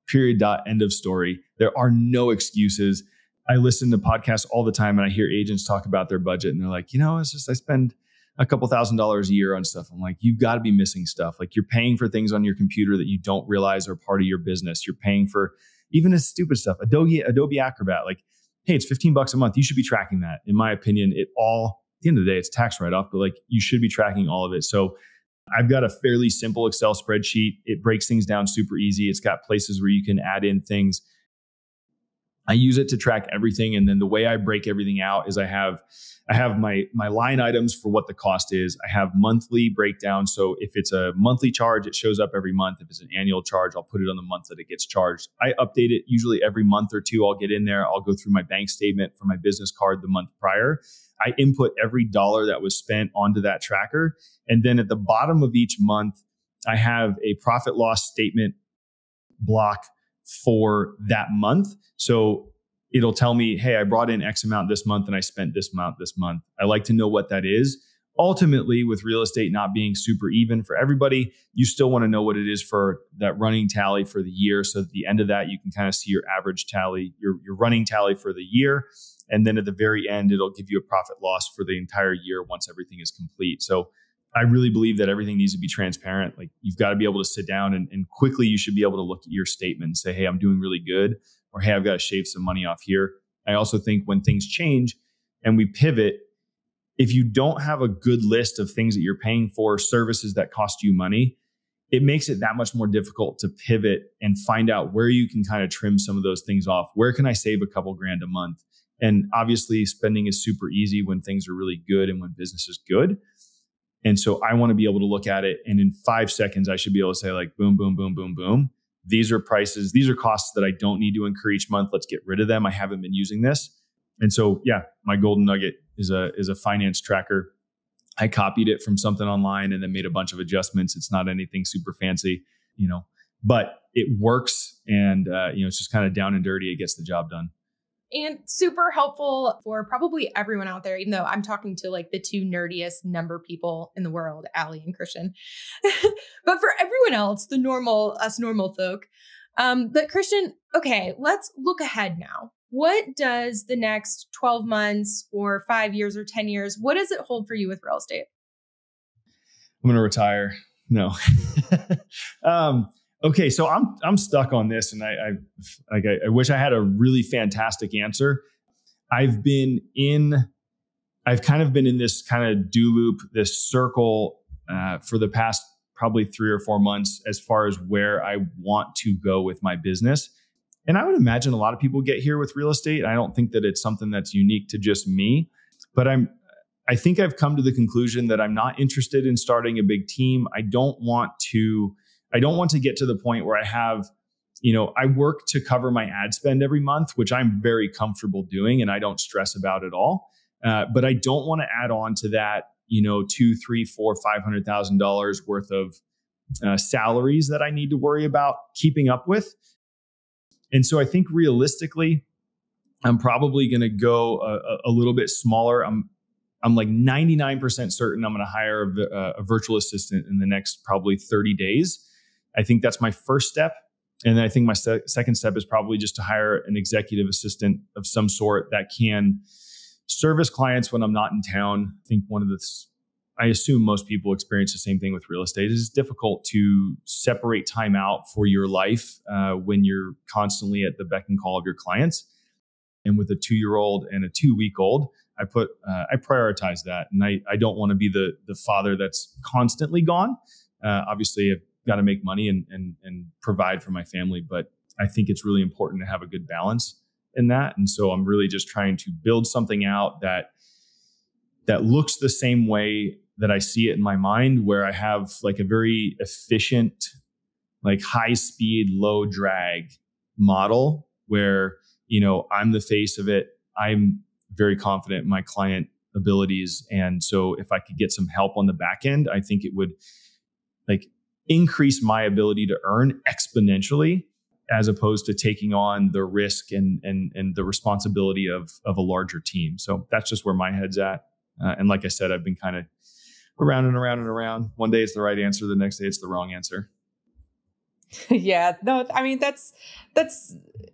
period, dot, end of story. There are no excuses. I listen to podcasts all the time and I hear agents talk about their budget and they're like, it's just, I spend a couple $1,000s a year on stuff. I'm like, you've got to be missing stuff. Like you're paying for things on your computer that you don't realize are part of your business. You're paying for even the stupid stuff, Adobe Acrobat. Like, hey, it's $15 a month. You should be tracking that. In my opinion, at the end of the day, it's tax write-off, but like you should be tracking all of it. So I've got a fairly simple Excel spreadsheet. It breaks things down super easy. It's got places where you can add in things. I use it to track everything. And then the way I break everything out is I have my line items for what the cost is. I have monthly breakdown. So if it's a monthly charge, it shows up every month. If it's an annual charge, I'll put it on the month that it gets charged. I update it usually every month or two. I'll get in there. I'll go through my bank statement for my business card the month prior. I input every dollar that was spent onto that tracker. And then at the bottom of each month, I have a profit loss statement block for that month. So it'll tell me, hey, I brought in X amount this month and I spent this amount this month. I like to know what that is. Ultimately, with real estate not being super even for everybody, you still want to know what it is for that running tally for the year. So at the end of that, you can kind of see your average tally, your running tally for the year. And then at the very end, it'll give you a profit loss for the entire year once everything is complete. So I really believe that everything needs to be transparent. Like you've got to be able to sit down and quickly you should be able to look at your statement and say, hey, I'm doing really good, or hey, I've got to shave some money off here. I also think when things change and we pivot, if you don't have a good list of things that you're paying for, services that cost you money, it makes it that much more difficult to pivot and find out where you can kind of trim some of those things off. Where can I save a couple grand a month? And obviously spending is super easy when things are really good and when business is good. And so I want to be able to look at it and in 5 seconds, I should be able to say like, boom, boom, boom, boom, boom. These are prices. These are costs that I don't need to incur each month. Let's get rid of them. I haven't been using this. And so, yeah, my golden nugget is a finance tracker. I copied it from something online and then made a bunch of adjustments. It's not anything super fancy, but it works. And, it's just kind of down and dirty. It gets the job done. And super helpful for probably everyone out there, even though I'm talking to like the two nerdiest number people in the world, Allie and Christian. But for everyone else, us normal folk. But Christian, okay, let's look ahead now. What does the next 12 months or 5 years or 10 years, what does it hold for you with real estate? I'm going to retire. No. Okay, so I'm stuck on this, and I wish I had a really fantastic answer. I've kind of been in this kind of do loop, this circle for the past probably 3 or 4 months as far as where I want to go with my business. And I would imagine a lot of people get here with real estate. I don't think that it's something that's unique to just me, but I think I've come to the conclusion that I'm not interested in starting a big team. I don't want to get to the point where I have, I work to cover my ad spend every month, which I'm very comfortable doing and I don't stress about at all. But I don't want to add on to that, $200,000, $300,000, $400,000, $500,000 worth of salaries that I need to worry about keeping up with. And so I think realistically, I'm probably going to go a little bit smaller. I'm like 99% certain I'm going to hire a virtual assistant in the next probably 30 days. I think that's my first step. And then I think my second step is probably just to hire an executive assistant of some sort that can service clients when I'm not in town. I think I assume most people experience the same thing with real estate. It's difficult to separate time out for your life when you're constantly at the beck and call of your clients. And with a 2-year-old and a 2-week-old, I prioritize that. And I don't want to be the father that's constantly gone. Obviously, I've got to make money and provide for my family. But I think it's really important to have a good balance in that. And so I'm really just trying to build something out that looks the same way that I see it in my mind, where I have like a very efficient, like high speed, low drag model where, I'm the face of it. I'm very confident in my client abilities. And so if I could get some help on the back end, I think it would like increase my ability to earn exponentially, as opposed to taking on the risk and the responsibility of a larger team. So that's just where my head's at. And like I said, I've been kind of around and around and around. One day it's the right answer. The next day it's the wrong answer. Yeah, no, I mean, that's,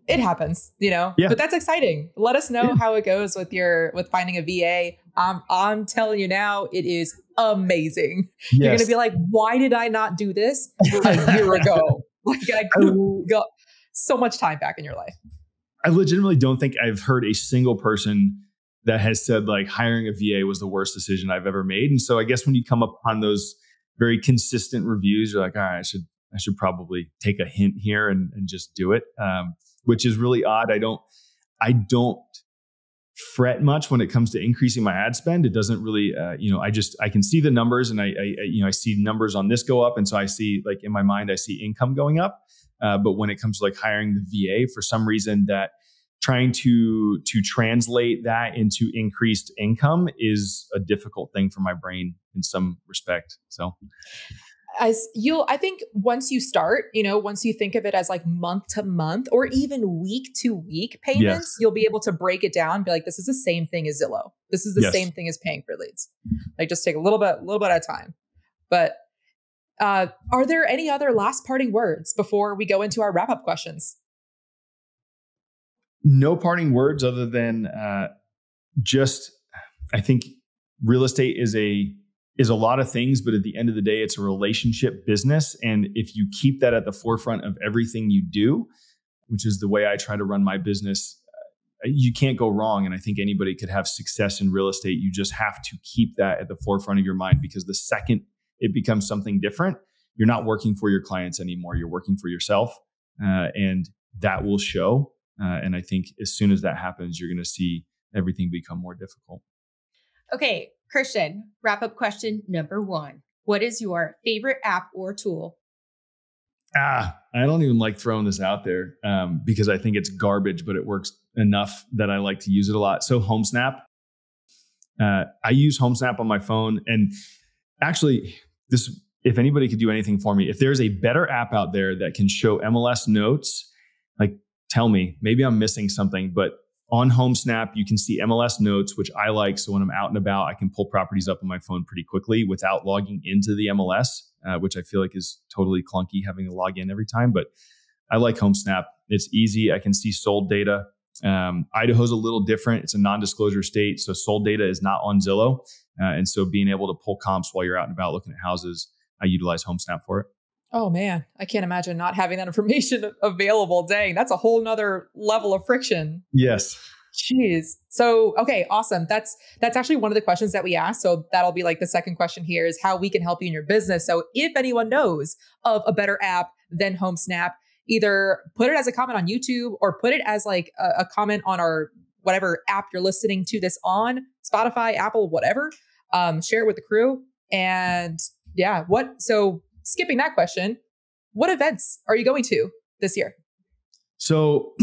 it happens, Yeah. but that's exciting. Let us know how it goes with finding a VA. I'm telling you now, it is amazing. You're going to be like, why did I not do this a year ago? Like I could have got so much time back in your life. I legitimately don't think I've heard a single person that has said like hiring a VA was the worst decision I've ever made. And so I guess when you come upon those very consistent reviews, you're like, all right, I should probably take a hint here and just do it. Which is really odd. I don't fret much when it comes to increasing my ad spend. It doesn't really, I can see the numbers and I see numbers on this go up. And so I see like in my mind, I see income going up. But when it comes to like hiring the VA, for some reason that trying to translate that into increased income is a difficult thing for my brain in some respect. So I think once you start, once you think of it as like month to month or even week to week payments, you'll be able to break it down and be like, this is the same thing as Zillow. This is the same thing as paying for leads. Like just take a little bit at a time. But are there any other last parting words before we go into our wrap up questions? No parting words other than I think real estate is a lot of things, but at the end of the day, it's a relationship business. And if you keep that at the forefront of everything you do, which is the way I try to run my business, you can't go wrong. And I think anybody could have success in real estate. You just have to keep that at the forefront of your mind, because the second it becomes something different, you're not working for your clients anymore. You're working for yourself, and that will show. And I think as soon as that happens, you're going to see everything become more difficult. Okay, Christian, wrap up question number 1. What is your favorite app or tool? I don't even like throwing this out there because I think it's garbage, but it works enough that I like to use it a lot. So HomeSnap. I use HomeSnap on my phone. And actually, if anybody could do anything for me, if there's a better app out there that can show MLS notes, like tell me, maybe I'm missing something, but on HomeSnap, you can see MLS notes, which I like. So when I'm out and about, I can pull properties up on my phone pretty quickly without logging into the MLS, which I feel like is totally clunky having to log in every time. But I like HomeSnap. It's easy. I can see sold data. Idaho's a little different. It's a non-disclosure state. So sold data is not on Zillow. And so being able to pull comps while you're out and about looking at houses, I utilize HomeSnap for it. Oh man, I can't imagine not having that information available. Dang, that's a whole nother level of friction. Yes. Jeez. So, okay, awesome. That's actually one of the questions that we asked. So that'll be like the second question here is how we can help you in your business. So if anyone knows of a better app than HomeSnap, either put it as a comment on YouTube or put it as like a comment on our whatever app you're listening to this on, Spotify, Apple, whatever. Share it with the crew. And yeah, so skipping that question, what events are you going to this year? So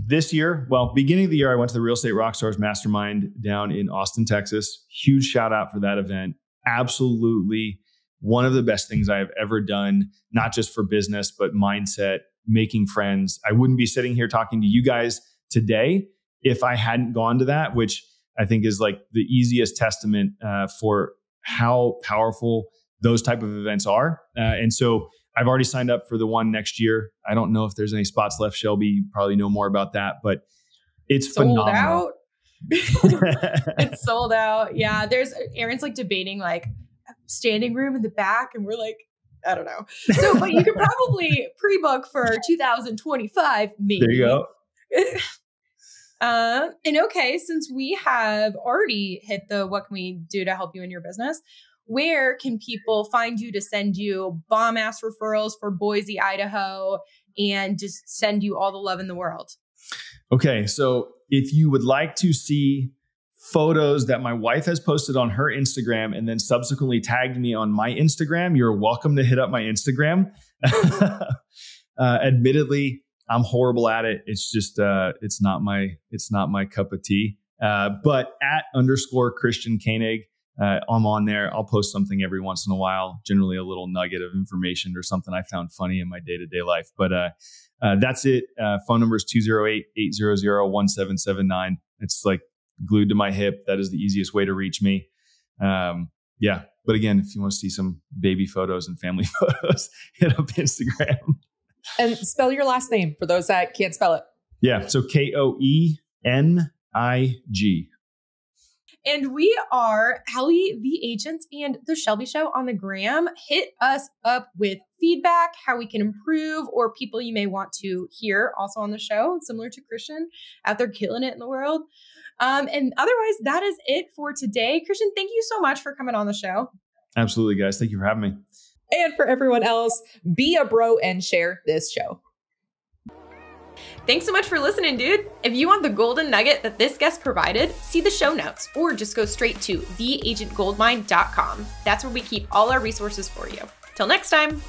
this year, beginning of the year, I went to the Real Estate Rockstars Mastermind down in Austin, Texas. Huge shout out for that event. Absolutely one of the best things I have ever done, not just for business, but mindset, making friends. I wouldn't be sitting here talking to you guys today if I hadn't gone to that, which I think is like the easiest testament for how powerful those type of events are. And so I've already signed up for the one next year. I don't know if there's any spots left. Shelby, you probably know more about that, but it's phenomenal. It's sold out. Yeah. Aaron's like debating like standing room in the back. And we're like, I don't know. So, but you could probably pre-book for 2025, maybe. There you go. And okay, since we have already hit the what can we do to help you in your business, where can people find you to send you bomb ass referrals for Boise, Idaho, and just send you all the love in the world? Okay. So if you would like to see photos that my wife has posted on her Instagram and then subsequently tagged me on my Instagram, you're welcome to hit up my Instagram. Admittedly, I'm horrible at it. It's just, it's not my cup of tea. But @ Christian Koenig, I'm on there. I'll post something every once in a while, generally a little nugget of information or something I found funny in my day-to-day life. But that's it. Phone number is 208-800-1779. It's like glued to my hip. That is the easiest way to reach me. Yeah. But again, if you want to see some baby photos and family photos, hit up Instagram. And spell your last name for those that can't spell it. Yeah. So Koenig. And we are Allie the Agent and The Shelby Show on the gram. Hit us up with feedback, how we can improve, or people you may want to hear also on the show, similar to Christian out there killing it in the world. And otherwise, that is it for today. Christian, thank you so much for coming on the show. Absolutely, guys. Thank you for having me. And for everyone else, be a bro and share this show. Thanks so much for listening, dude. If you want the golden nugget that this guest provided, see the show notes or just go straight to theagentgoldmine.com. That's where we keep all our resources for you. Till next time.